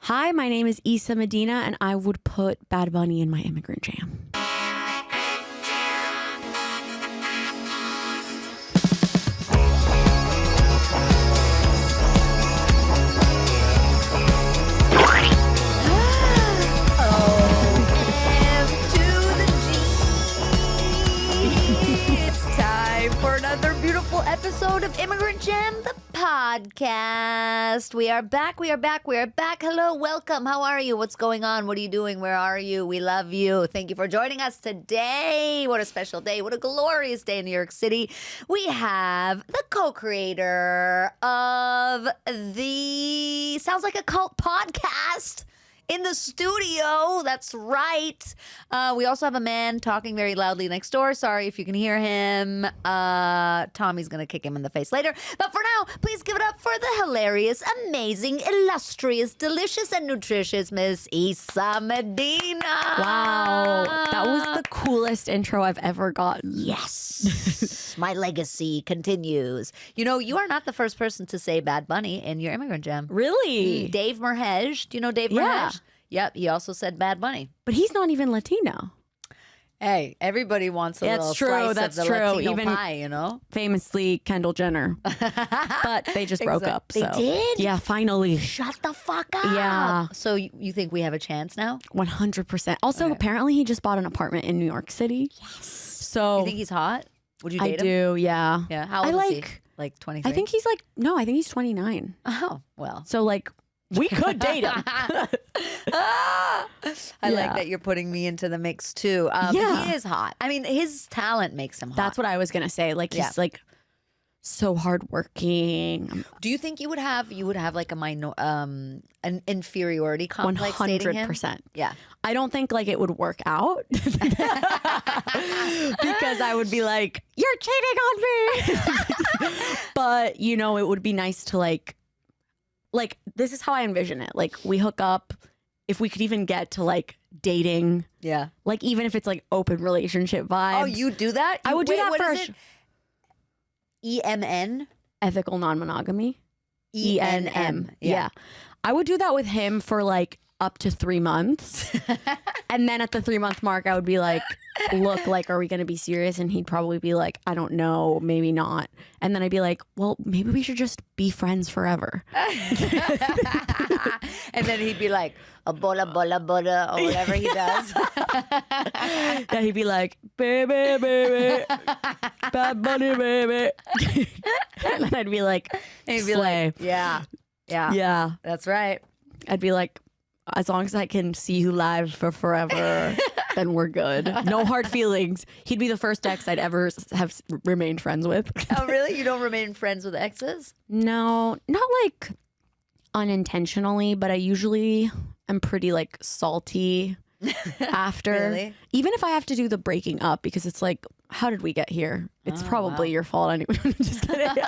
Hi, my name is Isa Medina, and I would put Bad Bunny in my Immigrant Jam. For another beautiful episode of Immigrant Jam, the podcast. We are back. Hello, welcome. How are you? What's going on? What are you doing? Where are you? We love you. Thank you for joining us today. What a special day. What a glorious day in New York City. We have the co-creator of the Sounds Like a Cult podcast in the studio. That's right. We also have a man talking very loudly next door. Sorry if you can hear him. Tommy's going to kick him in the face later. But for now, please give it up for the hilarious, amazing, illustrious, delicious, and nutritious Miss Isa Medina. Wow. That was the coolest intro I've ever gotten. Yes. My legacy continues. You know, you are not the first person to say Bad Bunny in your Immigrant Jam. Really? Dave Merhej. Do you know Dave Yeah. Merhej? Yep, he also said Bad Bunny. But he's not even Latino. Hey, everybody wants a That's little true, slice that's of the true. Latino Even- pie, you know? Famously, Kendall Jenner. But they just broke up. They So. did? Yeah, finally. Shut the fuck up. Yeah. So you think we have a chance now? 100%. Also, Okay. apparently he just bought an apartment in New York City. Yes. So You think he's hot? Would you I date him? do, yeah. Yeah. How I old is he? like- Like 23? I think he's like, no, I think he's 29. Oh, well. So like, we could date him. I like Yeah. that you're putting me into the mix too. Yeah. He is hot. I mean, his talent makes him hot. That's what I was gonna say. Like he's like so hardworking. Do you think you would have like an inferiority complex dating him? 100%. Yeah. I don't think like it would work out because I would be like, "You're cheating on me." But you know, it would be nice to like this is how I envision it. Like we hook up, if we could even get to like dating. Yeah. Like even if it's like open relationship vibes. Oh, you do that? I would do that what for is it? EMN? ethical non-monogamy. ENM. Yeah. I would do that with him for like up to 3 months. And then at the 3-month mark, I would be like, look, like, are we going to be serious? And he'd probably be like, I don't know, maybe not. And then I'd be like, well, maybe we should just be friends forever. And then he'd be like, a bola, bola, bola, or whatever he does. Then he'd be like, baby, baby, Bad Bunny, baby. And then I'd be like, And he'd be slay. like, yeah. Yeah. That's right. I'd be like, as long as I can see you live for forever, then we're good. No hard feelings. He'd be the first ex I'd ever have remained friends with. Oh, really? You don't remain friends with exes? No, not like unintentionally, but I usually am pretty like salty after. Really? Even if I have to do the breaking up because it's like, how did we get here? It's probably your fault anyway. Just kidding.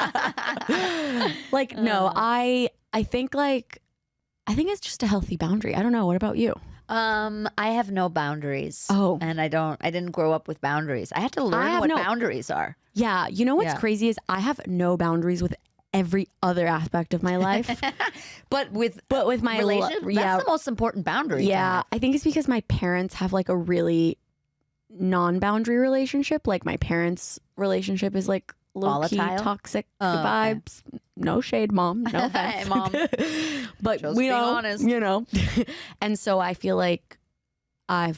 Like, no, I think it's just a healthy boundary. I don't know. What about you? I have no boundaries. Oh. And I didn't grow up with boundaries. I had to learn have what no- boundaries are. Yeah. You know what's Yeah. crazy is I have no boundaries with every other aspect of my life. But with my relationship, yeah. that's the most important boundary. to Yeah. have. I think it's because my parents have like a really non-boundary relationship. Like my parents' relationship is like low-key Volatile? toxic Oh, okay. vibes. No shade, mom. No offense. Hey, Mom. But Just we being know, honest. you know. And so I feel like I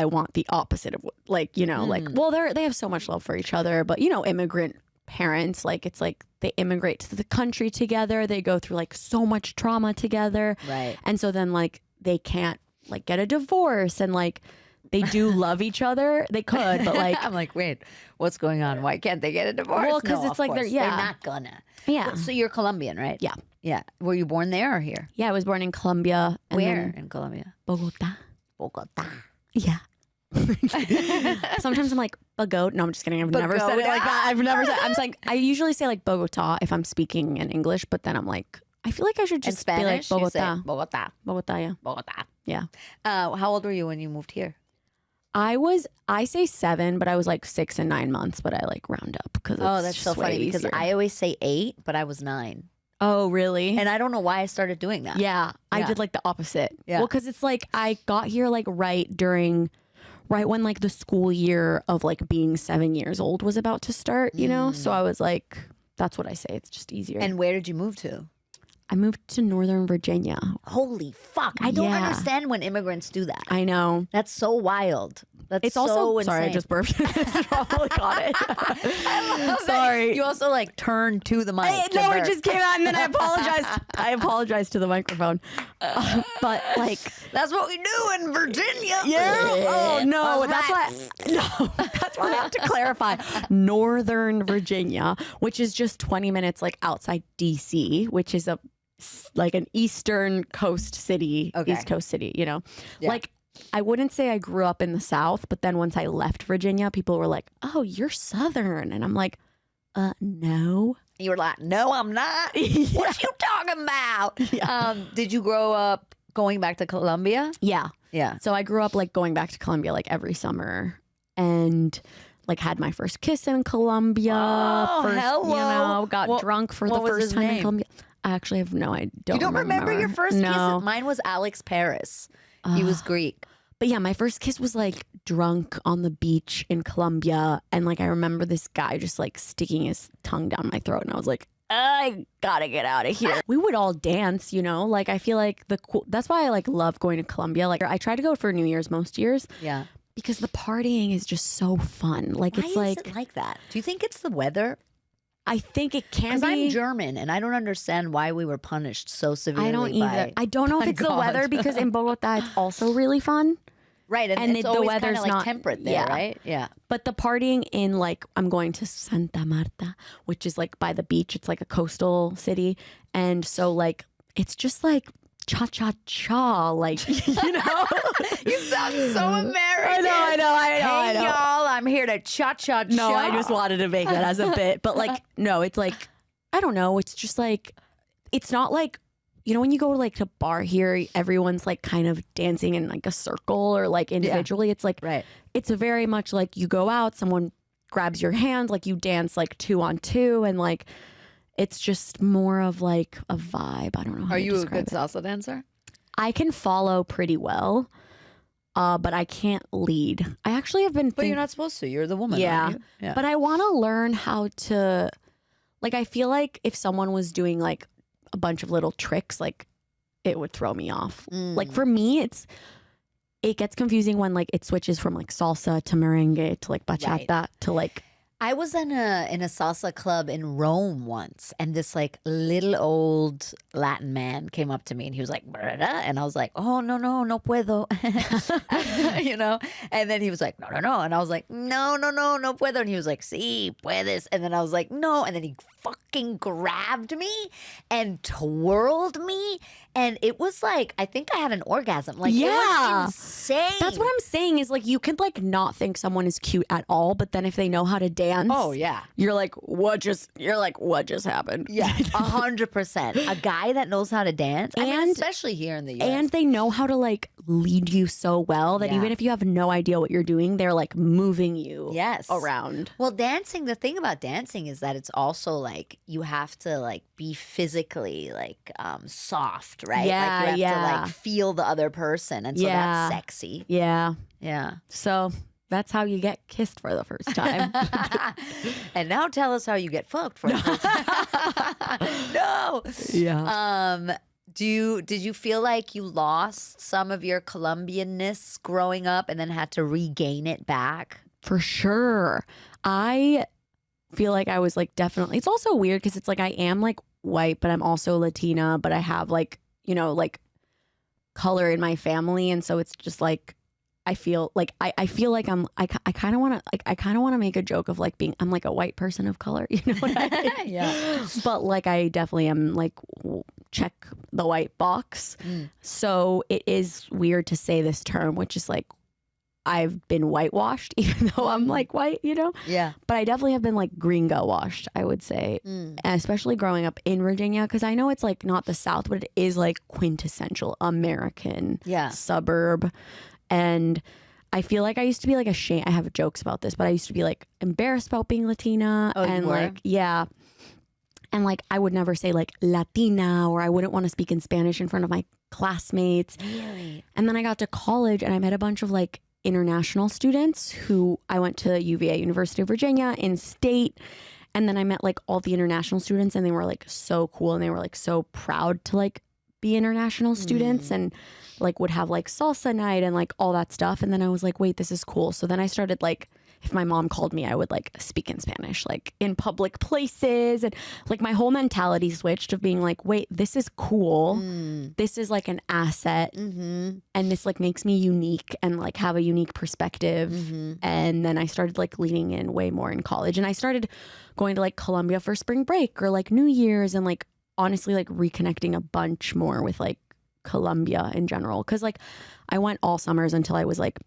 want the opposite of what, like, you know, like, well, they have so much love for each other, but you know, immigrant parents, like, it's like they immigrate to the country together. They go through like so much trauma together. Right. And so then like they can't like get a divorce and like they do love each other. They could, but like, I'm like, wait, what's going on? Why can't they get a divorce? Well, 'cause No, it's of like they're- course. yeah. They're not gonna. yeah. So you're Colombian, right? Yeah. Yeah. Were you born there or here? Yeah, I was born in Colombia. And Where then in Colombia? Bogota. Bogota. Yeah. Sometimes I'm like Bogota. No, I'm just kidding. I've never said it like that. I've never said. I'm like, I usually say like Bogota if I'm speaking in English, but then I'm like, I feel like I should In just be like Spanish, you say Bogota. Bogota. Bogota, yeah. Bogota. Yeah. How old were you when you moved here? I say 7, but I was like 6 and 9 months, but I like round up because Oh, that's so funny because easier. I always say 8, but I was 9. Oh, really? And I don't know why I started doing that. Yeah, I did like the opposite. Yeah. Well, because it's like I got here like right when like the school year of like being 7 years old was about to start, you know? So I was like, that's what I say. It's just easier. And where did you move to? I moved to Northern Virginia. Holy fuck. I don't understand when immigrants do that. I know. That's so wild. That's It's so also insane. sorry, I just burped. Probably got it. I love Sorry. it. You also like turned to the mic. No, it just came out and then I apologized. I apologized to the microphone. But like that's what we do in Virginia. yeah. Oh no, that's why I have to clarify. Northern Virginia, which is just 20 minutes like outside DC, which is like an eastern coast city, East Coast city, you know. Yeah. Like I wouldn't say I grew up in the South, but then once I left Virginia, people were like, "Oh, you're Southern," and I'm like, no. You were like, no, I'm not. What you talking about? Yeah. Did you grow up going back to Colombia? Yeah. Yeah. So I grew up like going back to Colombia like every summer, and like had my first kiss in Colombia. Oh, You know, got drunk for the was first his time in name? Colombia. I actually have no idea. You don't remember your first no. kiss? Mine was Alex Paris. He was Greek. But yeah, my first kiss was like drunk on the beach in Colombia. And like I remember this guy just like sticking his tongue down my throat. And I was like, I gotta get out of here. We would all dance, you know? Like I feel like that's why I like love going to Colombia. Like I try to go for New Year's most years. Yeah. Because the partying is just so fun. Like Why it's is like it like that? Do you think it's the weather? I think it can Because be. I'm German and I don't understand why we were punished so severely. I don't either. I don't know if it's the God. weather because in Bogota it's also really fun. Right, and it's the always weather's kind of like not temperate there, yeah. right? Yeah. But the partying in like I'm going to Santa Marta, which is like by the beach. It's like a coastal city, and so like it's just like cha cha cha, like you know. You sound so American. I know. Hey y'all, I'm here to cha cha cha. No, I just wanted to make that as a bit, but like no, it's like I don't know. It's just like it's not like. You know, when you go like to bar here, everyone's like kind of dancing in like a circle or like individually. It's like, it's a very much like you go out, someone grabs your hand, like you dance like 2 on 2. And like, it's just more of like a vibe. I don't know how Are to you a describe good salsa dancer? I can follow pretty well, but I can't lead. I actually have been But you're not supposed to. You're the woman. Yeah. Aren't you? But I want to learn how to, like, I feel like if someone was doing like a bunch of little tricks, like it would throw me off. Like for me, it gets confusing when like it switches from like salsa to merengue to like bachata to like. I was in a salsa club in Rome once, and this like little old Latin man came up to me, and he was like, "Brada," and I was like, "Oh no puedo," you know. And then he was like, "No," and I was like, "No puedo," and he was like, "Sí puedes," and then I was like, "No," and then he fucking grabbed me and twirled me, and it was like I think I had an orgasm. Like it was insane. That's what I'm saying is like you can like not think someone is cute at all, but then if they know how to dance, oh yeah, you're like what just happened? Yeah, 100%. A guy that knows how to dance, I mean, especially here in the US. And they know how to like lead you so well that even if you have no idea what you're doing, they're like moving you around. Well, dancing, the thing about dancing is that it's also like you have to like be physically like soft, right? Yeah, like you have to like feel the other person, and so that's sexy. Yeah. So that's how you get kissed for the first time. And now tell us how you get fucked for the first time. No. Yeah. Did you feel like you lost some of your Colombianness growing up and then had to regain it back? For sure. I feel like I was like definitely, it's also weird because it's like I am like white, but I'm also Latina, but I have like, you know, like color in my family. And so it's just like, I feel like I feel like I kind of want to make a joke of like I'm like a white person of color, you know what I mean? Yeah. But like I definitely am like check the white box. So it is weird to say this term, which is like I've been whitewashed, even though I'm like white, you know? Yeah. But I definitely have been like Gringo washed, I would say. And especially growing up in Virginia, because I know it's like not the South, but it is like quintessential American suburb. And I feel like I used to be like ashamed. I have jokes about this, but I used to be like embarrassed about being Latina. Oh, and you were? like, yeah. And like, I would never say like Latina, or I wouldn't want to speak in Spanish in front of my classmates. Really? And then I got to college and I met a bunch of like international students who I went to UVA, University of Virginia, in state. And then I met like all the international students and they were like so cool. And they were like so proud to like be international students and like would have like salsa night and like all that stuff. And then I was like, wait, this is cool. So then I started like, if my mom called me, I would like speak in Spanish, like in public places. And like my whole mentality switched of being like, wait, this is cool. This is like an asset. And this like makes me unique and like have a unique perspective. And then I started like leaning in way more in college. And I started going to like Colombia for spring break or like New Year's and like honestly like reconnecting a bunch more with like Colombia in general. Cause like I went all summers until I was like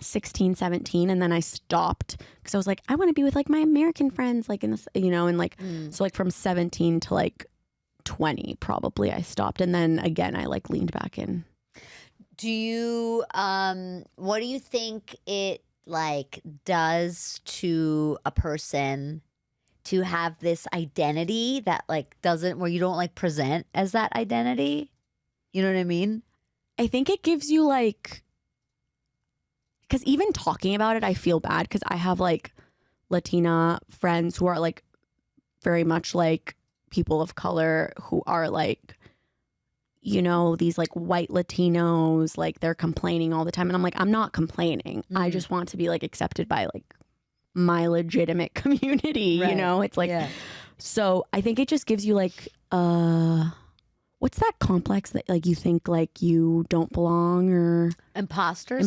16, 17. And then I stopped because I was like, I want to be with like my American friends, like in this, you know, and like, so like from 17 to like 20, probably I stopped. And then again, I like leaned back in. Do you, what do you think it like does to a person to have this identity that like doesn't, where you don't like present as that identity? You know what I mean? I think it gives you like, because even talking about it, I feel bad because I have like Latina friends who are like very much like people of color who are like, you know, these like white Latinos, like they're complaining all the time. And I'm like, I'm not complaining. I just want to be like accepted by like my legitimate community, you know? It's like, so I think it just gives you like, what's that complex that like you think like you don't belong or imposter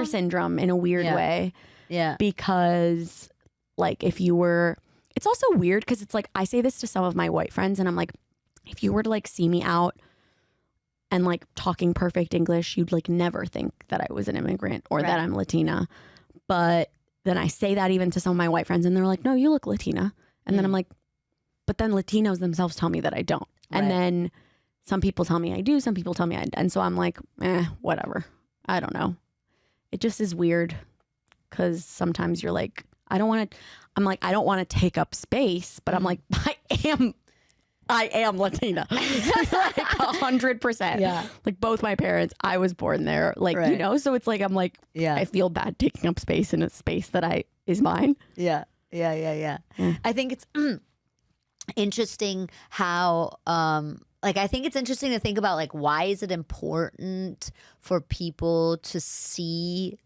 syndrome in a weird way. Yeah. Because like if you were, it's also weird because it's like I say this to some of my white friends and I'm like, if you were to like see me out and like talking perfect English, you'd like never think that I was an immigrant or that I'm Latina. But then I say that even to some of my white friends and they're like, no, you look Latina. And then I'm like, but then Latinos themselves tell me that I don't. And then some people tell me I do, some people tell me I don't. And so I'm like, whatever. I don't know. It just is weird because sometimes you're like, I don't want to take up space, but I'm like, I am Latina. Like 100%. Yeah. Like both my parents, I was born there. Like, you know, so it's like, I'm like, I feel bad taking up space in a space that is mine. Yeah. I think it's interesting how, like, I think it's interesting to think about, like, why is it important for people to see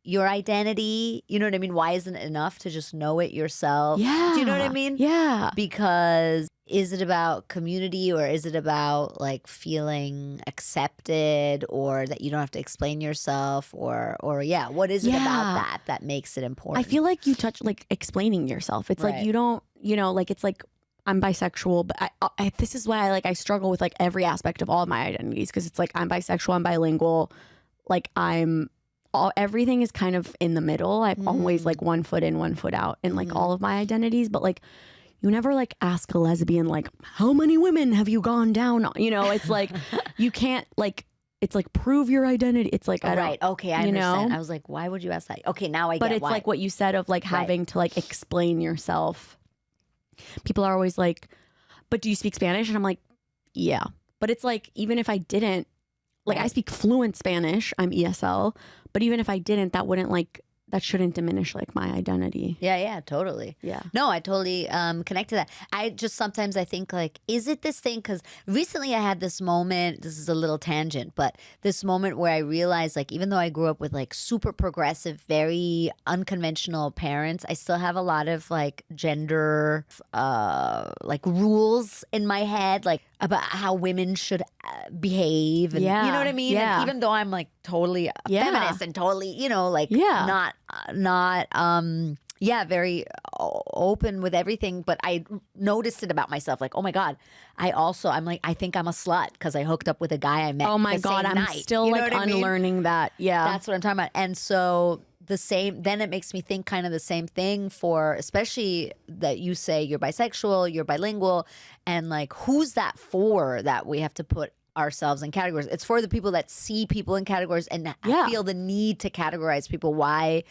your identity? You know what I mean? Why isn't it enough to just know it yourself? Yeah. Do you know what I mean? Yeah. Because is it about community or is it about, like, feeling accepted or that you don't have to explain yourself or what is it about that makes it important? I feel like you touch, like, explaining yourself. It's like you don't, you know, like, it's like, I'm bisexual, but this is why I struggle with like every aspect of all my identities because it's like I'm bisexual, I'm bilingual, like everything is kind of in the middle. I'm always like one foot in, one foot out in like all of my identities, but like you never like ask a lesbian like how many women have you gone down on? You know, it's like you can't like it's like prove your identity. It's like I don't, okay, I understand. I was like, why would you ask that? Okay, now I get why. But it's like what you said of like having to like explain yourself. People are always like, but do you speak Spanish? And I'm like, yeah. But it's like, even if I didn't, like I speak fluent Spanish, I'm ESL, but even if I didn't, that wouldn't like, that shouldn't diminish like my identity. Yeah, totally. Yeah. No, I totally connect to that. I just sometimes I think like, is it this thing? Because recently I had this moment, this is a little tangent, but this moment where I realized like, even though I grew up with like super progressive, very unconventional parents, I still have a lot of like gender like rules in my head, like about how women should behave. And, you know what I mean? Yeah. And even though I'm like totally feminist and totally, you know, like not very open with everything, but I noticed it about myself. Like, oh my God, I'm like, I think I'm a slut because I hooked up with a guy I met. Oh my God, I'm still like unlearning that. Yeah. That's what I'm talking about. And so then it makes me think kind of the same thing for, especially that you say you're bisexual, you're bilingual, and like, who's that for that we have to put ourselves in categories? It's for the people that see people in categories and feel the need to categorize people. Why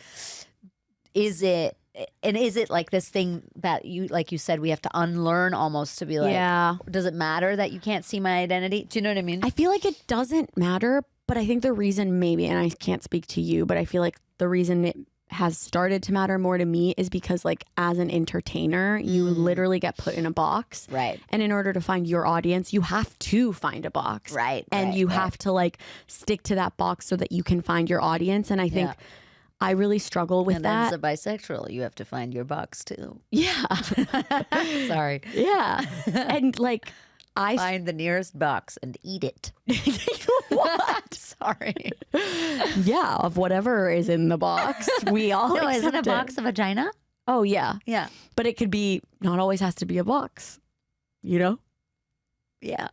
is it and is it like this thing that you, like you said, we have to unlearn almost to be like, Yeah. does it matter that you can't see my identity? Do you know what I mean? I feel like it doesn't matter, but I think the reason maybe, and I can't speak to you, but I feel like the reason it has started to matter more to me is because like as an entertainer, you literally get put in a box. Right. And in order to find your audience, you have to find a box. Right. And you have to like stick to that box so that you can find your audience. And I think I really struggle with and that. as a bisexual, you have to find your box too. Yeah. Sorry. Yeah. And like I Find the nearest box and eat it. what? Sorry. Yeah, of whatever is in the box. We all No, isn't a accept it. box a vagina? Oh yeah. Yeah. But it could be, not always has to be a box, you know? Yeah.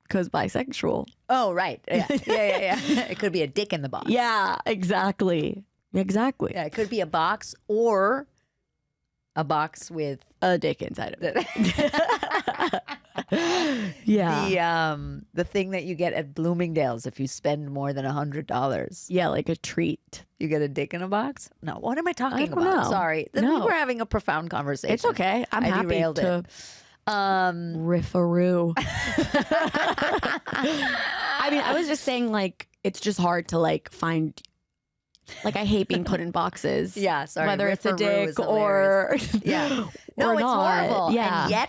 Because bisexual. Oh, right. Yeah. Yeah. It could be a dick in the box. Yeah, exactly. Exactly. Yeah, it could be a box or a box with A dick inside of it. the Yeah. the thing that you get at Bloomingdale's if you spend more than $100. Yeah, like a treat. You get a dick in a box? No, what am I talking don't about? know. Sorry. No. We're having a profound conversation. It's okay. I'm I happy derailed to it. Um riffaroo. I mean, I was just saying like it's just hard to like find, like I hate being put in boxes. yeah, sorry. Whether it's a Riffaroo is dick or Yeah. No, or it's not. horrible. Yeah.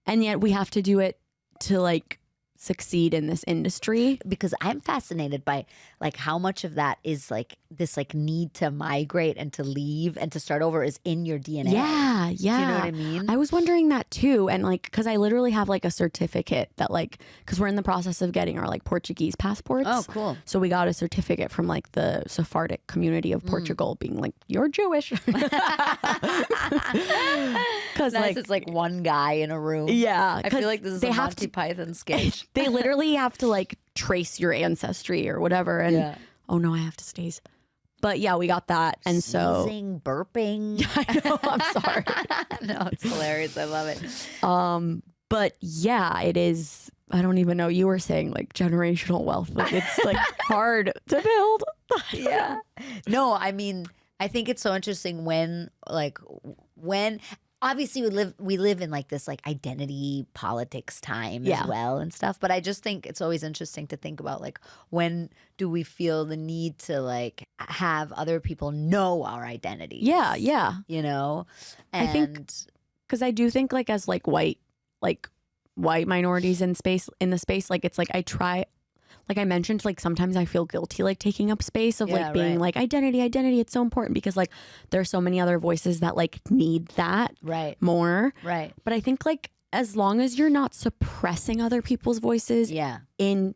And yet we have to do it to like succeed in this industry. because I'm fascinated by like how much of that is like this like need to migrate and to leave and to start over is in your DNA. Yeah, yeah. Do you know what I mean? I was wondering that too. And like, because I literally have like a certificate that like, because we're in the process of getting our like Portuguese passports. Oh, cool. So we got a certificate from like the Sephardic community of Portugal being like, you're Jewish. Because Nice. like, It's like one guy in a room. yeah. I 'cause feel like this is they a have Monty to, Python sketch. they literally have to like trace your ancestry or whatever. And Yeah. oh no, I have to sneeze. But yeah, we got that. And so, Sneezing, burping. I know, I'm sorry. No, it's hilarious. I love it. But yeah, it is. I don't even know. You were saying like generational wealth. Like it's like hard to build. Yeah. No, I mean, I think it's so interesting when obviously we live in like this like identity politics time Yeah. as well and stuff. But I just think it's always interesting to think about like when do we feel the need to like have other people know our identity? Yeah, yeah. You know? And I think because I do think like as like white minorities in the space, like it's like I try, like I mentioned, like sometimes I feel guilty like taking up space of Yeah, like being right. like identity. It's so important because like there's so many other voices that like need that right, more. right. But I think like as long as you're not suppressing other people's voices Yeah, in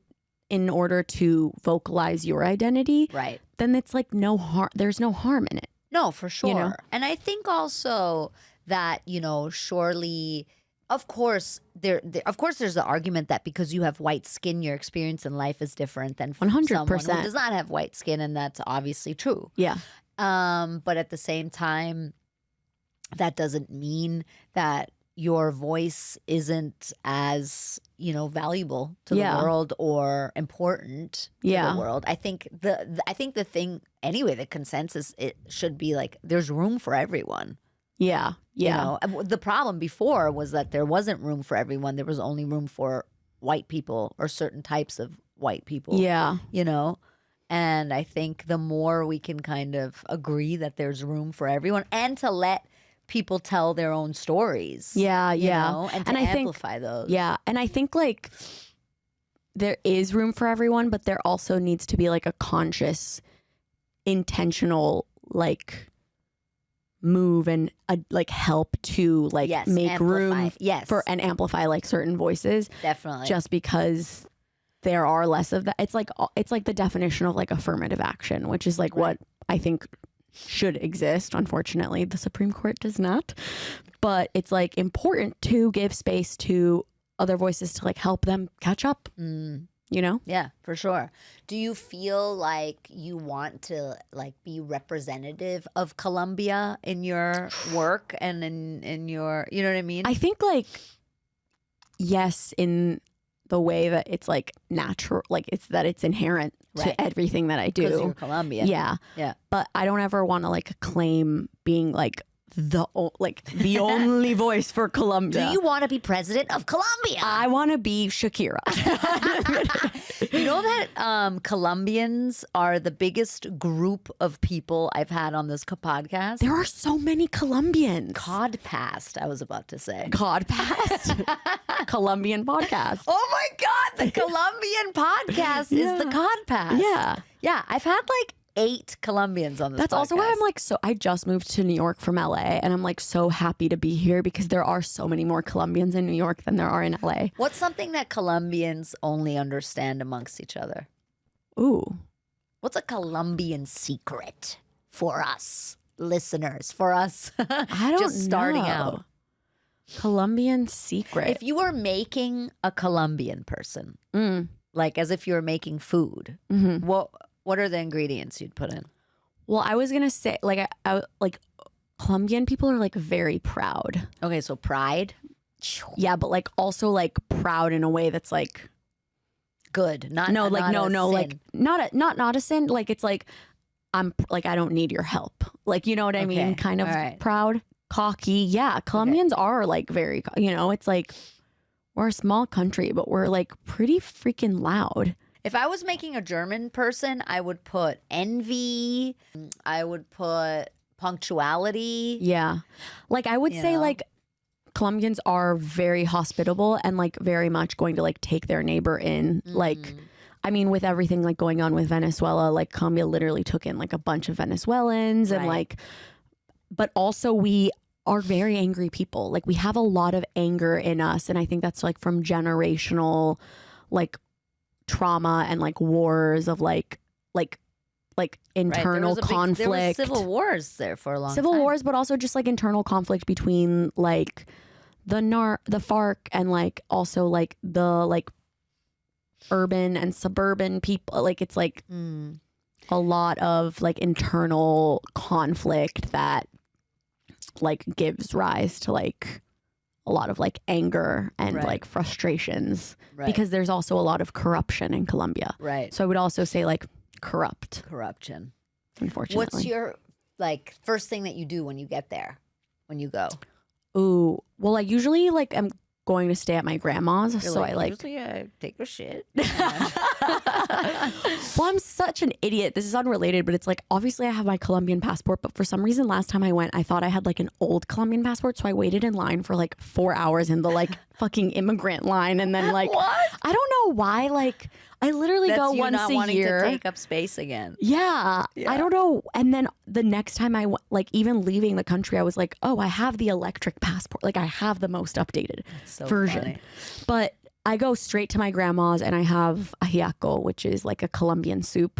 order to vocalize your identity, right. then it's like no harm. There's no harm in it. No, for sure. You know? And I think also that, you know, surely, of course, there's the argument that because you have white skin, your experience in life is different than 100%. someone who does not have white skin, and that's obviously true. Yeah. But at the same time, that doesn't mean that your voice isn't as, you know, valuable to the Yeah. world or important to Yeah. the world. I think the thing anyway, the consensus it should be like there's room for everyone. Yeah. Yeah. You know? And the problem before was that there wasn't room for everyone. There was only room for white people or certain types of white people. Yeah. You know? And I think the more we can kind of agree that there's room for everyone and to let people tell their own stories. Yeah. you Yeah. know, and to And I think- amplify those. Yeah. And I think like there is room for everyone, but there also needs to be like a conscious, intentional like move and like help to like Yes, make amplify. room Yes. for and amplify like certain voices Definitely. just because there are less of that. It's like the definition of like affirmative action, which is like what I think should exist. Unfortunately, the Supreme Court does not. But it's like important to give space to other voices to like help them catch up. You know? Yeah, for sure. Do you feel like you want to like be representative of Colombia in your work and in your, you know what I mean? I think like yes, in the way that it's like natural, like it's inherent Right. to everything that I Because do. you're Colombian. Yeah. Yeah. But I don't ever want to like claim being like the only voice for Colombia. Do you want to be president of Colombia? I want to be Shakira. You know that Colombians are the biggest group of people I've had on this podcast? There are so many Colombians. Cod past, I was about to say. God past. Colombian podcast. Oh my God, the Colombian podcast is the Cod past. Yeah. Yeah, I've had like 8 Colombians on this That's podcast. also why I'm like, I just moved to New York from LA and I'm like so happy to be here because there are so many more Colombians in New York than there are in LA. What's something that Colombians only understand amongst each other? Ooh. What's a Colombian secret for us listeners? For us I don't just starting know. out. Colombian secret. If you were making a Colombian person, like as if you were making food, what are the ingredients you'd put in? Well, I was gonna say like I like Colombian people are like very proud. Okay, so pride. Yeah, but like also like proud in a way that's like Good. Not no, like not no, a no, sin. like not a sin. Like it's like I'm like I don't need your help. Like you know what I mean? Okay, Kind of all right. proud, cocky. Yeah, Colombians are like very. It's like we're a small country, but we're like pretty freaking loud. If I was making a German person, I would put envy. I would put punctuality. Yeah, like I would You say know? like Colombians are very hospitable and like very much going to like take their neighbor in. Like, I mean, with everything like going on with Venezuela, like Colombia literally took in like a bunch of Venezuelans and Right. like, but also we are very angry people. Like we have a lot of anger in us. And I think that's like from generational like trauma and like wars of like internal conflict. There was civil wars there for a long Civil time. wars, but also just like internal conflict between like the FARC and like also like the like urban and suburban people. Like it's like a lot of like internal conflict that like gives rise to like a lot of like anger and Right. like frustrations Right. because there's also a lot of corruption in Colombia. Right. So I would also say like corrupt, Corruption. unfortunately. What's your like first thing that you do when you get there? When you go? Ooh, well, I usually like am going to stay at my grandma's, You're so I like. usually I take a shit. Well, I'm such an idiot. This is unrelated, but it's like obviously I have my Colombian passport, but for some reason last time I went, I thought I had like an old Colombian passport, so I waited in line for like 4 hours in the like fucking immigrant line, and then like What? I don't know why. Like I literally That's go you once not a wanting year. to take up space again. Yeah, I don't know. And then the next time like even leaving the country, I was like, oh, I have the electric passport. Like I have the most updated So version. funny. But I go straight to my grandma's and I have ajiaco, which is like a Colombian soup.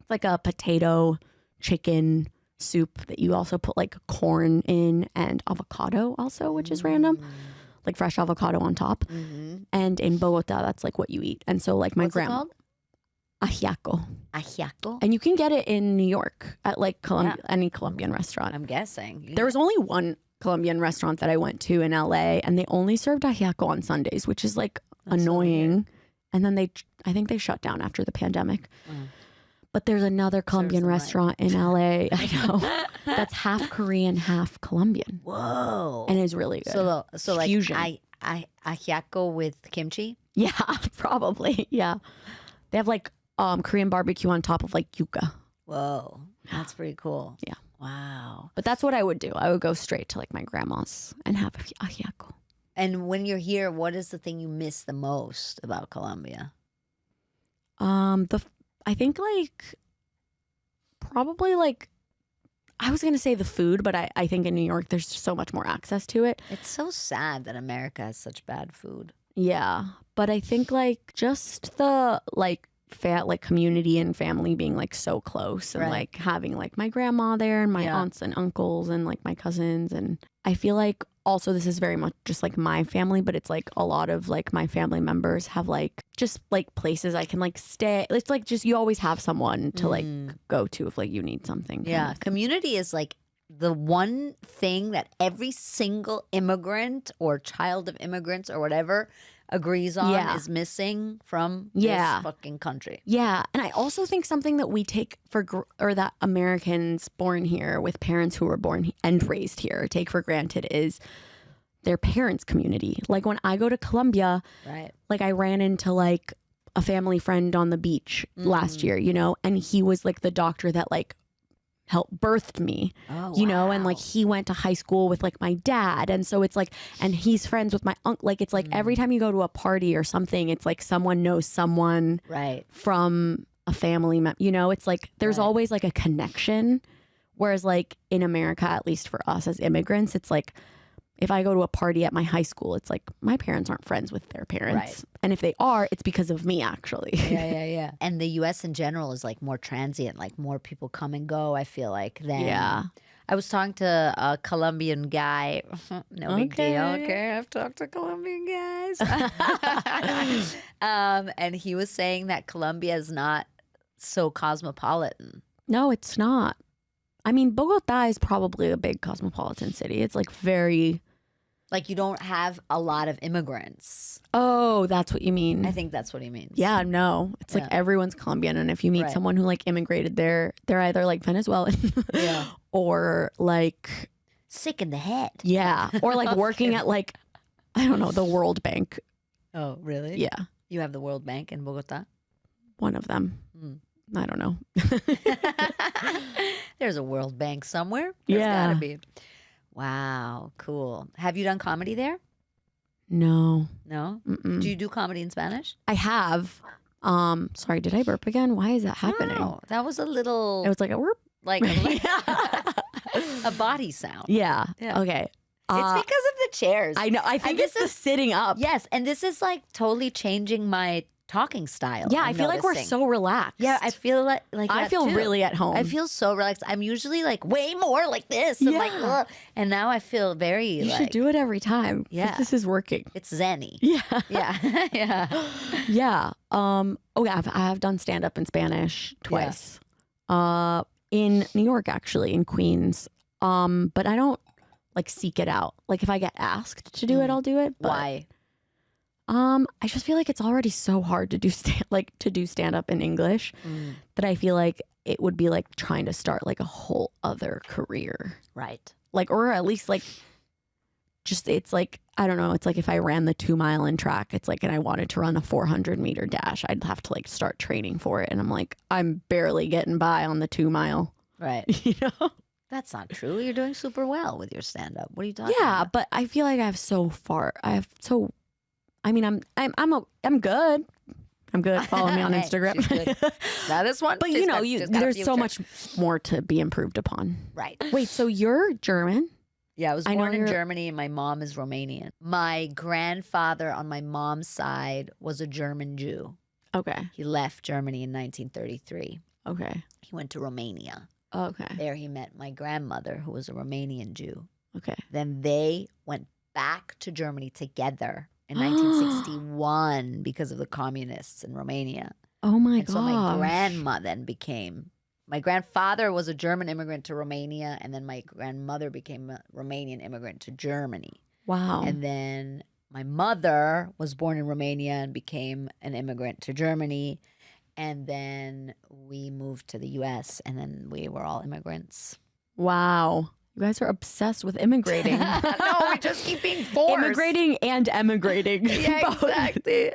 It's like a potato chicken soup that you also put like corn in and avocado also, which is random. Like fresh avocado on top. And in Bogota, that's like what you eat. And so like my What's it grandma. called? Ajiaco. Ajiaco? And you can get it in New York at like any Colombian restaurant. I'm guessing. There was only one Colombian restaurant that I went to in LA, and they only served ajiaco on Sundays, which is like annoying. And then I think they shut down after the pandemic. But there's another Colombian them right. restaurant in LA, I know, that's half Korean, half Colombian, Whoa. and is really good. So like Fusion. ajiaco with kimchi? Yeah, probably. Yeah, they have like Korean barbecue on top of like yuca. Whoa. That's pretty cool. Yeah. Wow. But that's what I would do. I would go straight to like my grandma's and have ajiaco. And when you're here, what is the thing you miss the most about Colombia? I think like probably like I was gonna say the food, but I think in New York there's so much more access to it. It's so sad that America has such bad food. Yeah, but I think like just the like community and family being like so close and Right. like having like my grandma there and my Yeah. aunts and uncles and like my cousins, and I feel like also this is very much just like my family, but it's like a lot of like my family members have like just like places I can like stay. It's like just you always have someone to like go to if like you need something. kind Yeah. of. Community is like the one thing that every single immigrant or child of immigrants or whatever agrees on Yeah. is missing from Yeah. this fucking country. Yeah, and I also think something that we take or that Americans born here with parents who were born and raised here take for granted is their parents' community. Like when I go to Colombia, Right. like I ran into like a family friend on the beach last year, you know, and he was like the doctor that like helped birthed me, you know, and like he went to high school with like my dad. And so it's like, and he's friends with my uncle. Like it's like every time you go to a party or something, it's like someone knows someone Right. from a family member, you know, it's like there's always like a connection. Whereas like in America, at least for us as immigrants, it's like if I go to a party at my high school, it's like my parents aren't friends with their parents. Right. And if they are, it's because of me, actually. Yeah. And the U.S. in general is like more transient, like more people come and go, I feel like, than. Yeah. I was talking to a Colombian guy. No big deal. Okay. Okay, I've talked to Colombian guys. And he was saying that Colombia is not so cosmopolitan. No, it's not. I mean, Bogota is probably a big cosmopolitan city. It's like very. Like you don't have a lot of immigrants. Oh, that's what you mean. I think that's what he means. Yeah, no. It's like everyone's Colombian. And if you meet Right. someone who like immigrated there, they're either like Venezuelan Yeah. or like, Sick in the head. yeah, or like working at like, I don't know, the World Bank. Oh, really? Yeah, You have the World Bank in Bogota? one of them. Mm. I don't know. There's a World Bank somewhere. There's Yeah. gotta be. Wow, cool. Have you done comedy there? No. No? Mm-mm. Do you do comedy in Spanish? I have. Sorry, did I burp again? Why is that happening? No, that was a little It was like a whoop. like a body sound. Yeah. Yeah. Okay. It's because of the chairs. I know. I think this it's the sitting up. Yes, and this is like totally changing my talking style. Yeah, I I'm feel like we're noticing. so relaxed. Yeah, I feel like I that feel too. really at home. I feel so relaxed. I'm usually like way more like this. And like, Yeah. ugh. And now I feel very you like should do it every time. 'Cause Yeah. This is working. it's zenny. Yeah. Yeah, yeah. Yeah. Oh yeah, I have done stand up in Spanish twice. In New York actually, in Queens. But I don't like seek it out. Like if I get asked to do it, I'll do it. But, Why? I just feel like it's already so hard to do stand up in English that I feel like it would be like trying to start like a whole other career. Right. Like, or at least like just it's like I don't know, it's like if I ran the 2 mile in track, it's like and I wanted to run a 400-meter dash, I'd have to like start training for it. And I'm like, I'm barely getting by on the 2 mile. Right. You know? That's not true. You're doing super well with your stand up. What are you talking Yeah, about? but I feel like I mean, I'm good. I'm good. Follow me on Hey, Instagram. she's good. That is one. But She's you know, she's got a there's so future. much more to be improved upon. Right. Wait, so you're German? Yeah, I was I know born in you're- Germany and my mom is Romanian. My grandfather on my mom's side was a German Jew. Okay. He left Germany in 1933. Okay. He went to Romania. Okay. There he met my grandmother, who was a Romanian Jew. Okay. Then they went back to Germany together in 1961 because of the communists in Romania. Oh my And god. so my grandma then became, my grandfather was a German immigrant to Romania, and then my grandmother became a Romanian immigrant to Germany. Wow. And then my mother was born in Romania and became an immigrant to Germany. And then we moved to the U.S., and then we were all immigrants. Wow. You guys are obsessed with immigrating. No, we just keep being forced. Immigrating and emigrating. Yeah, Both. exactly.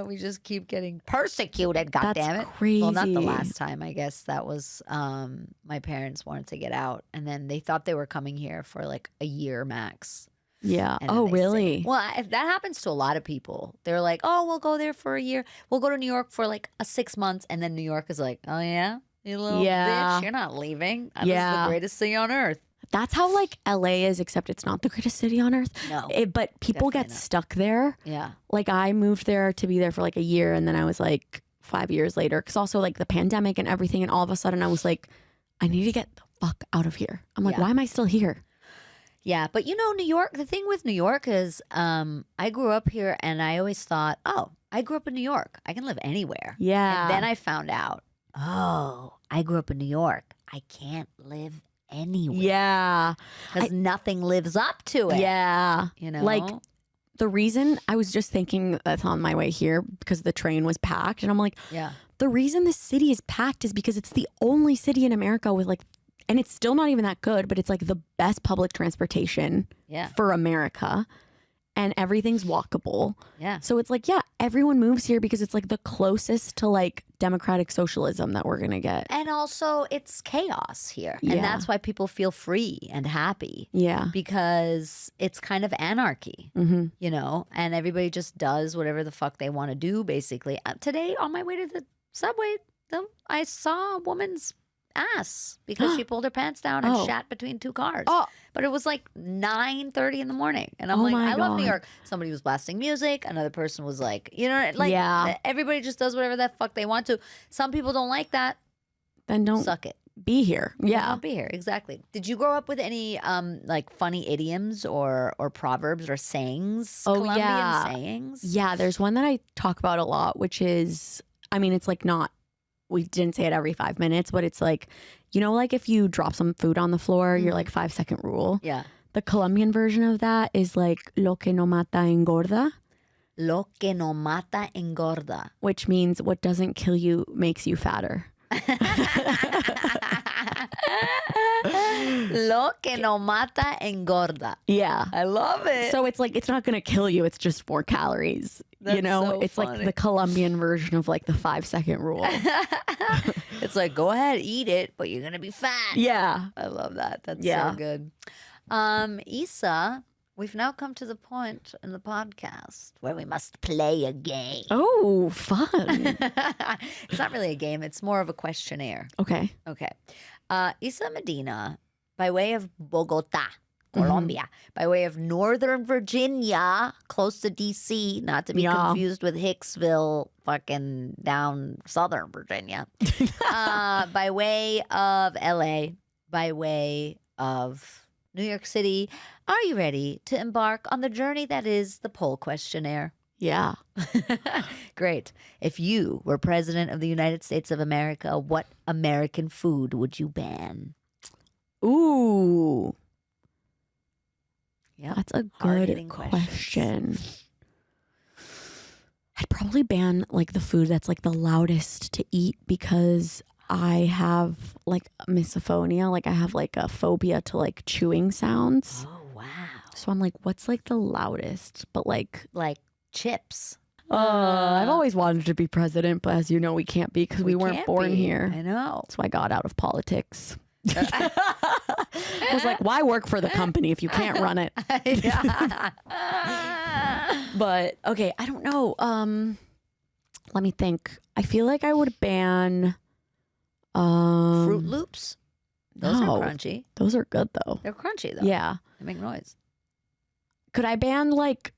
We just keep getting persecuted, That's goddammit. crazy. Well, not the last time. I guess that was my parents wanted to get out, and then they thought they were coming here for like a year max. Yeah. And then Oh, they really? Well, that happens to a lot of people. They're like, oh, we'll go there for a year. We'll go to New York for like 6 months. And then New York is like, oh, yeah? You little Yeah. bitch. You're not leaving. That is Yeah. the greatest city on earth. That's how like LA is, except it's not the greatest city on earth. No. But people get definitely not. stuck there. Yeah. Like I moved there to be there for like a year, and then I was like 5 years later, because also like the pandemic and everything, and all of a sudden I was like, I need to get the fuck out of here. I'm like, Yeah. why am I still here? Yeah, but you know, New York, the thing with New York is I grew up here and I always thought, oh, I grew up in New York. I can live anywhere. Yeah. And then I found out, oh, I grew up in New York. I can't live anywhere. Yeah. Because nothing lives up to it. Yeah. You know? Like, the reason I was just thinking that's on my way here because the train was packed. And I'm like, Yeah. the reason this city is packed is because it's the only city in America with like, and it's still not even that good, but it's like the best public transportation Yeah. for America. And everything's walkable. Yeah. So it's like, yeah, everyone moves here because it's like the closest to like democratic socialism that we're going to get. And also, it's chaos here. Yeah. And that's why people feel free and happy. Yeah. Because it's kind of anarchy, you know, and everybody just does whatever the fuck they want to do, basically. Today, on my way to the subway, I saw a woman's ass because she pulled her pants down and shat between two cars. But it was like 9:30 in the morning. And I'm like, I love New York. Somebody was blasting music. Another person was like, you know, like everybody just does whatever the fuck they want to. Some people don't like that. Then don't suck it. Be here. Yeah. Don't be here. Exactly. Did you grow up with any like funny idioms or proverbs or sayings? Colombian sayings? Yeah, there's one that I talk about a lot, which is, I mean, it's like not, we didn't say it every 5 minutes, but it's like, you know, like if you drop some food on the floor, you're like 5-second rule. Yeah. The Colombian version of that is like lo que no mata engorda. Lo que no mata engorda. Which means what doesn't kill you makes you fatter. Lo que no mata engorda. Yeah. I love it. So it's like, it's not going to kill you. It's just more calories. That's you know, so it's funny. like the Colombian version of like the 5-second rule. It's like, go ahead, eat it, but you're going to be fat. Yeah. I love that. That's Yeah. so good. Isa, we've now come to the point in the podcast where we must play a game. Oh, fun. It's not really a game. It's more of a questionnaire. Okay. Okay. Isa Medina, by way of Bogota, Colombia, by way of Northern Virginia, close to D.C., not to be confused with Hicksville, fucking down Southern Virginia, by way of L.A., by way of New York City. Are you ready to embark on the journey that is the poll questionnaire? Yeah. Great. If you were president of the United States of America, what American food would you ban? Ooh. Yeah, That's a good question. I'd probably ban like the food that's like the loudest to eat because I have like misophonia. Like I have like a phobia to like chewing sounds. Oh, wow. So I'm like, what's like the loudest? But like chips. I've always wanted to be president, but as you know, we can't be because we weren't can't born be. here. I know. That's why I got out of politics. I was like, why work for the company if you can't run it? But okay, I don't know. Let me think. I feel like I would ban Fruit Loops. Those are crunchy. Those are good though. They're crunchy though. Yeah. They make noise. Could I ban like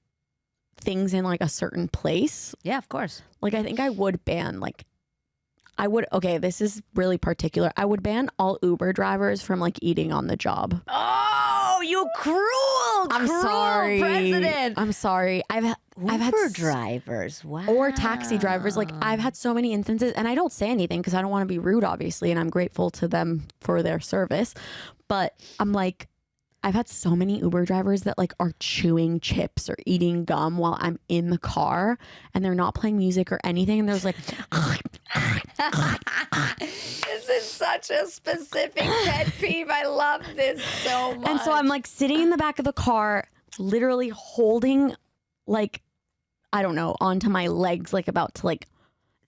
things in like a certain place? Yeah, of course. Like I think I would ban like okay, this is really particular. I would ban all Uber drivers from like eating on the job. Oh, you cruel sorry. president. I'm sorry. I've had Uber drivers. Wow. or taxi drivers. Like I've had so many instances, and I don't say anything because I don't want to be rude, obviously, and I'm grateful to them for their service. But I'm like, I've had so many Uber drivers that like are chewing chips or eating gum while I'm in the car, and they're not playing music or anything, and there's like. This is such a specific pet peeve. I love this so much. And so I'm like sitting in the back of the car, literally holding like, I don't know, onto my legs, like about to like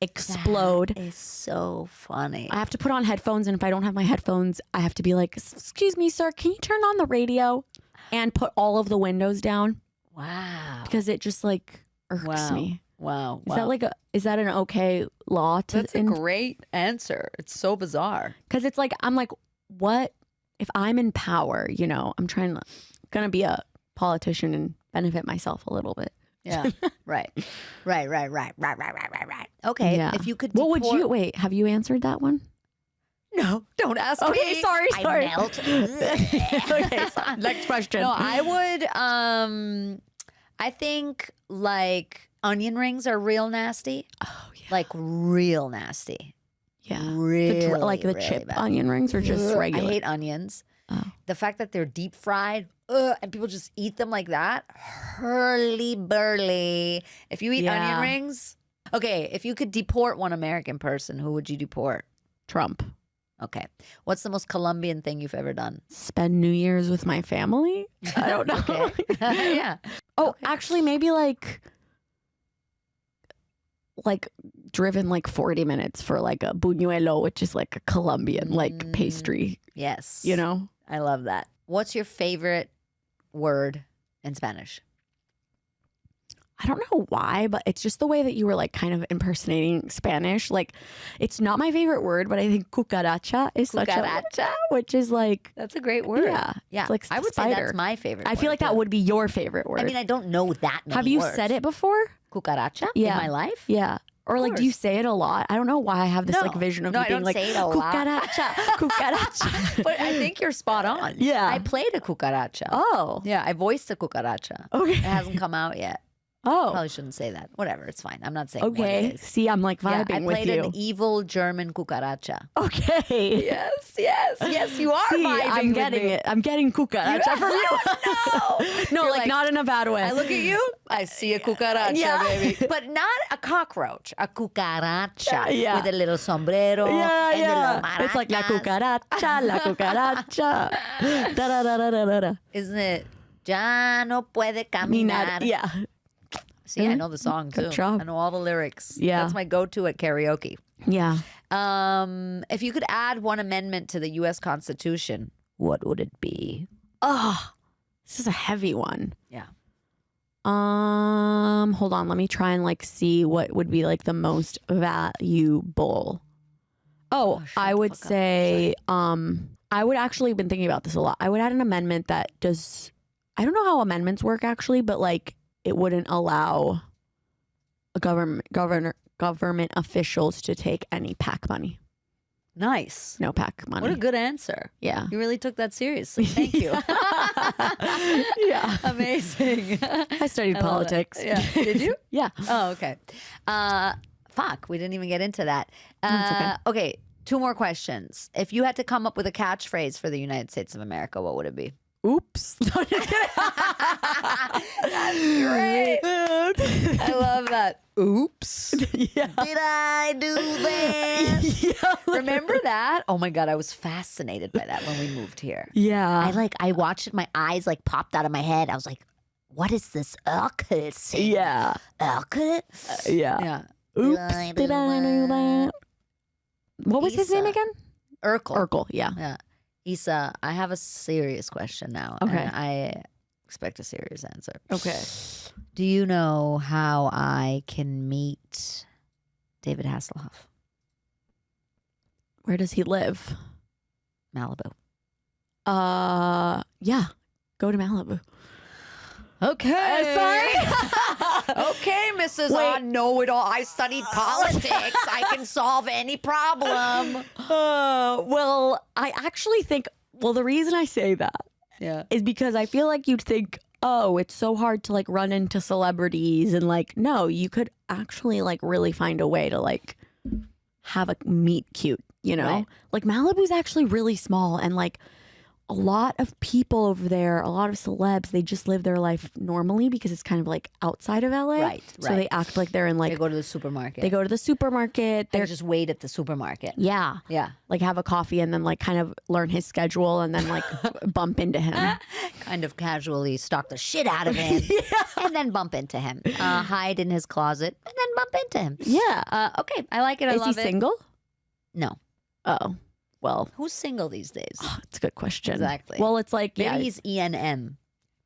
explode. That is so funny. I have to put on headphones, and if I don't have my headphones, I have to be like, excuse me, sir, can you turn on the radio and put all of the windows down? Wow. Because it just like irks me. Wow. Is that an okay law to? That's a great answer. It's so bizarre. Because it's like, I'm like, what if I'm in power? You know, I'm gonna be a politician and benefit myself a little bit. Yeah. Right. Okay. Yeah. If you could. What would you wait? Have you answered that one? No, don't ask me. Okay, sorry. I melt. Okay, so next question. No, I would. I think like onion rings are real nasty. Oh yeah. Like real nasty. Yeah. Really, like the really chip bad. onion rings or just regular? I hate onions. The fact that they're deep fried and people just eat them like that, hurly burly. If you eat onion rings, okay, if you could deport one American person, who would you deport? Trump. Okay. What's the most Colombian thing you've ever done? Spend New Year's with my family? I don't know. Okay. Yeah. Oh, actually, maybe like driven like 40 minutes for like a buñuelo, which is like a Colombian like pastry. Yes. You know? I love that. What's your favorite word in Spanish? I don't know why, but it's just the way that you were like kind of impersonating Spanish. Like, it's not my favorite word, but I think cucaracha is such a, which is like, that's a great word. Yeah. Yeah. It's like I would say that's my favorite I word, feel like that would be your favorite word. I mean, I don't know that many Have you words. said it before? Cucaracha Yeah. in my life? Yeah. Or like, do you say it a lot? I don't know why I have this like vision of you being like, say it a lot. cucaracha, cucaracha. But I think you're spot on. Yeah. I played a cucaracha. Oh. Yeah, I voiced a cucaracha. Okay. It hasn't come out yet. Oh. Probably shouldn't say that. Whatever, it's fine. I'm not saying what Okay. it is. See, I'm like Yeah, vibing I with played you. an evil German cucaracha. Okay. Yes, you are See, vibing I'm with getting me. it. I'm getting cucaracha from you. No, You're like not in a bad way. I look at you, I see a cucaracha, Yeah. baby. But not a cockroach, a cucaracha Yeah. with a little sombrero Yeah, and the little yeah. It's like la maracas. cucaracha, la cucaracha. Da, da, da, da, da, da. Isn't it? Ya no puede caminar. Yeah. See, I know the song too. Good job. I know all the lyrics. Yeah. That's my go-to at karaoke. Yeah. If you could add one amendment to the U.S. Constitution, what would it be? Oh, this is a heavy one. Yeah. Hold on. Let me try and like see what would be like the most valuable. Oh, shut I the would fuck up. say, I would actually been thinking about this a lot. I would add an amendment that does, I don't know how amendments work actually, but like it wouldn't allow a government officials to take any PAC money. Nice. No PAC money. What a good answer. Yeah. You really took that seriously. Thank you. Yeah. Amazing. I studied I love it. politics. Yeah. Did you? Yeah. Oh, okay. Fuck, we didn't even get into that. That's Okay, 2 more questions. If you had to come up with a catchphrase for the United States of America, what would it be? Oops. That's great. I love that. Oops. Yeah. Did I do that? Yeah. Remember that? Oh my God, I was fascinated by that when we moved here. Yeah. I watched it, my eyes like popped out of my head. I was like, what is this Urkel saying? Yeah. Urkel? Yeah. Yeah. Oops. Did I do that? What was his name Isa. again? Urkel. Urkel. Yeah. Yeah. Isa, I have a serious question now. Okay. And I expect a serious answer. Okay. Do you know how I can meet David Hasselhoff? Where does he live? Malibu. Yeah. Go to Malibu. Okay. Sorry. Okay, Mrs. Wait. I know it all. I studied politics. I can solve any problem. Well, I actually think, the reason I say that Yeah. is because I feel like you'd think, oh, it's so hard to like run into celebrities and like, no, you could actually like really find a way to like have a meet cute, you know? Right. Like Malibu's actually really small and like a lot of people over there, a lot of celebs, they just live their life normally because it's kind of like outside of LA. Right, So right. they act like they're in like, They go to the supermarket. they go to the supermarket. They They're just wait at the supermarket. yeah. Yeah. Like have a coffee and then like kind of learn his schedule and then like bump into him. Kind of casually stalk the shit out of him and then bump into him. Hide in his closet and then bump into him. Yeah. Okay, I like it. I Is love he it. single? No. Oh, well, Who's single these days? it's a good question. Exactly. Well, it's like, Maybe yeah, he's ENM.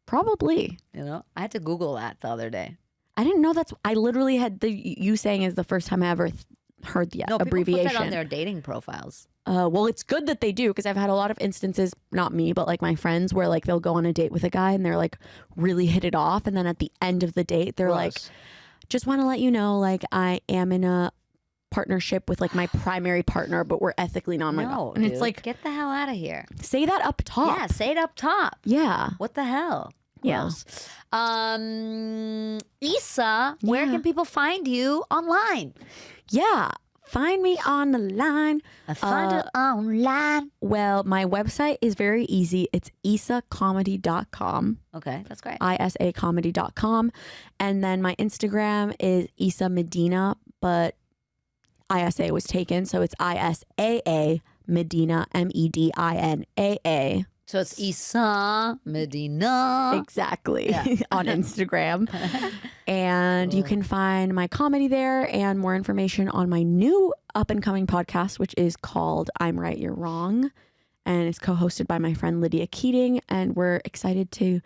probably. You know, I had to Google that the other day. I didn't know I literally had you saying is the first time I ever heard the No, abbreviation. people put that on their dating profiles. Well, it's good that they do because I've had a lot of instances, not me, but like my friends where like they'll go on a date with a guy and they're like really hit it off. And then at the end of the date, they're like, Gross. just want to let you know, like I am in a partnership with like my primary partner, but we're ethically non-monogamy. No, And dude, it's like, get the hell out of here. say that up top. Yeah, say it up top. Yeah. What the hell? Yeah. Gross. Isa, where Yeah. can people find you online? Yeah. find me online? I find it online. Well, my website is very easy. It's isacomedy.com. Okay, that's great. isacomedy.com. And then my Instagram is Isa Medina, but ISA was taken. So it's ISAA Medina, MEDINAA. So it's Isa Medina. Exactly. On Instagram. And you can find my comedy there and more information on my new up and coming podcast, which is called I'm Right, You're Wrong. And it's co-hosted by my friend Lydia Keating. And we're excited to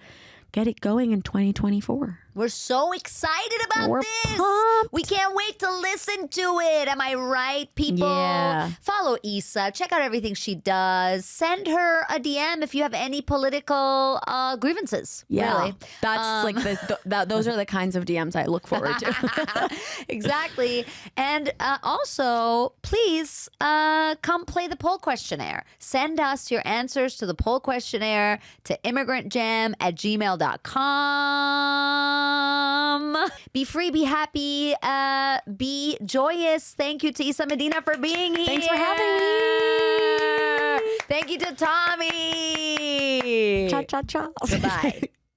get it going in 2024. We're so excited about We're this. pumped. We can't wait to listen to it. Am I right, people? Yeah. Follow Isa. Check out everything she does. Send her a DM if you have any political grievances. Yeah. Really. That's those are the kinds of DMs I look forward to. Exactly. And also, please come play the poll questionnaire. Send us your answers to the poll questionnaire to immigrantjam@gmail.com. Be free, be happy, be joyous. Thank you to Isa Medina for being here. Thanks for having me. Thank you to Tommy. Cha cha cha. Goodbye.